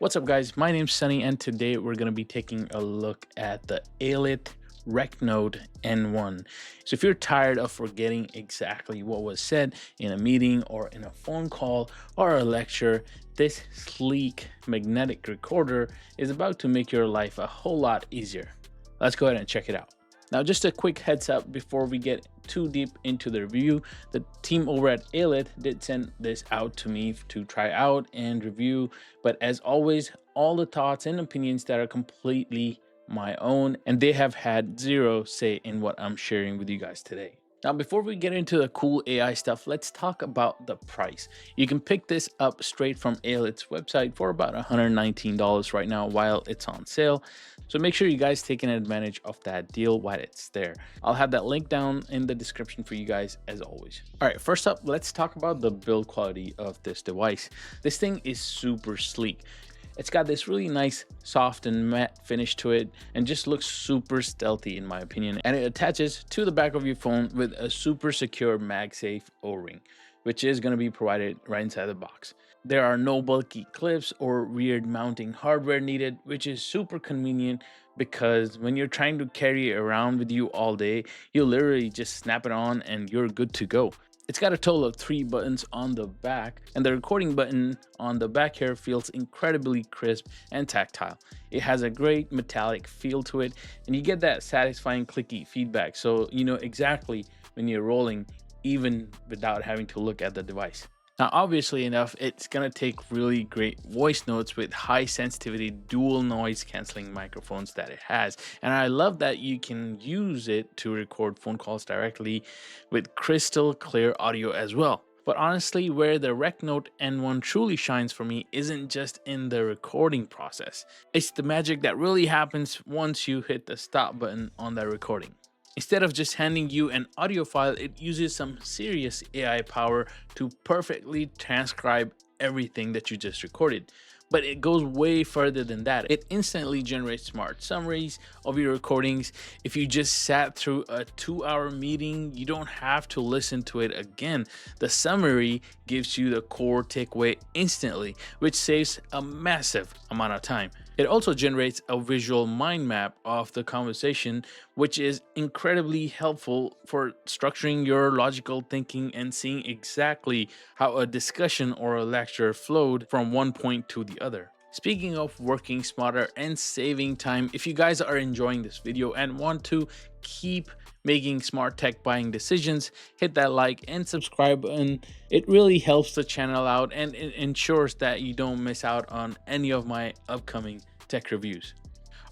What's up, guys? My name's Sunny, and today we're going to be taking a look at the Ailith RecNote N1. So, if you're tired of forgetting exactly what was said in a meeting or in a phone call or a lecture, this sleek magnetic recorder is about to make your life a whole lot easier. Let's go ahead and check it out. Now, just a quick heads up before we get too deep into the review, the team over at Ailith did send this out to me to try out and review, but as always, all the thoughts and opinions that are completely my own, and they have had zero say in what I'm sharing with you guys today. Now, before we get into the cool AI stuff, let's talk about the price. You can pick this up straight from Ailith's website for about $119 right now while it's on sale. So make sure you guys take advantage of that deal while it's there. I'll have that link down in the description for you guys as always. All right, first up, let's talk about the build quality of this device. This thing is super sleek. It's got this really nice soft and matte finish to it and just looks super stealthy in my opinion. And it attaches to the back of your phone with a super secure MagSafe O-ring, which is going to be provided right inside the box. There are no bulky clips or weird mounting hardware needed, which is super convenient because when you're trying to carry it around with you all day, you literally just snap it on and you're good to go. It's got a total of 3 buttons on the back, and the recording button on the back here feels incredibly crisp and tactile. It has a great metallic feel to it, and you get that satisfying clicky feedback, so you know exactly when you're rolling, even without having to look at the device. Now, obviously enough, it's gonna take really great voice notes with high sensitivity dual noise canceling microphones that it has. And I love that you can use it to record phone calls directly with crystal clear audio as well. But honestly, where the RecNote N1 truly shines for me isn't just in the recording process. It's the magic that really happens once you hit the stop button on that recording. Instead of just handing you an audio file, it uses some serious AI power to perfectly transcribe everything that you just recorded. But it goes way further than that. It instantly generates smart summaries of your recordings. If you just sat through a 2-hour meeting, you don't have to listen to it again. The summary gives you the core takeaway instantly, which saves a massive amount of time. It also generates a visual mind map of the conversation, which is incredibly helpful for structuring your logical thinking and seeing exactly how a discussion or a lecture flowed from one point to the other. Speaking of working smarter and saving time, if you guys are enjoying this video and want to keep making smart tech buying decisions, hit that like and subscribe button. It really helps the channel out and it ensures that you don't miss out on any of my upcoming tech reviews.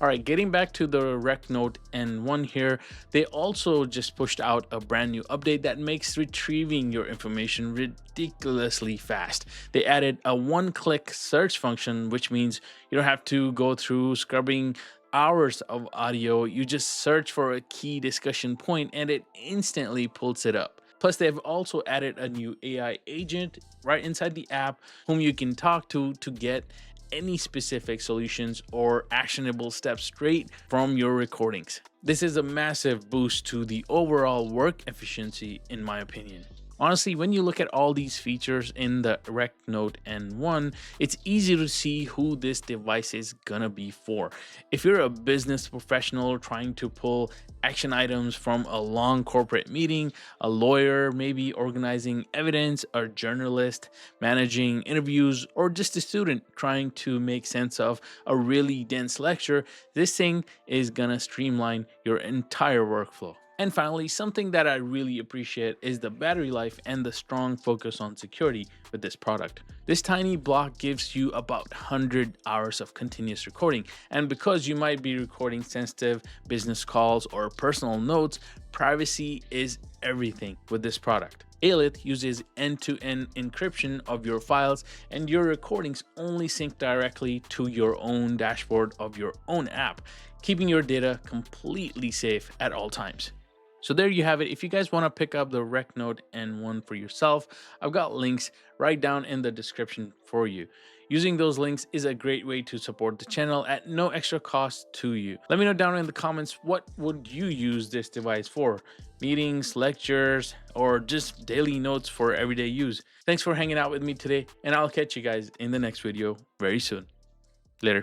All right, getting back to the RecNote N1 here, they also just pushed out a brand new update that makes retrieving your information ridiculously fast. They added a one-click search function, which means you don't have to go through scrubbing hours of audio. You just search for a key discussion point and it instantly pulls it up. Plus, they've also added a new AI agent right inside the app whom you can talk to get any specific solutions or actionable steps straight from your recordings. This is a massive boost to the overall work efficiency, in my opinion. Honestly, when you look at all these features in the RecNote N1, it's easy to see who this device is gonna be for. If you're a business professional trying to pull action items from a long corporate meeting, a lawyer maybe organizing evidence, a journalist managing interviews, or just a student trying to make sense of a really dense lecture, this thing is gonna streamline your entire workflow. And finally, something that I really appreciate is the battery life and the strong focus on security with this product. This tiny block gives you about 100 hours of continuous recording, and because you might be recording sensitive business calls or personal notes, privacy is everything with this product. Ailith uses end-to-end encryption of your files, and your recordings only sync directly to your own dashboard of your own app, keeping your data completely safe at all times. So there you have it. If you guys want to pick up the RecNote N1 for yourself, I've got links right down in the description for you. Using those links is a great way to support the channel at no extra cost to you. Let me know down in the comments, what would you use this device for? Meetings, lectures, or just daily notes for everyday use? Thanks for hanging out with me today, and I'll catch you guys in the next video very soon. Later.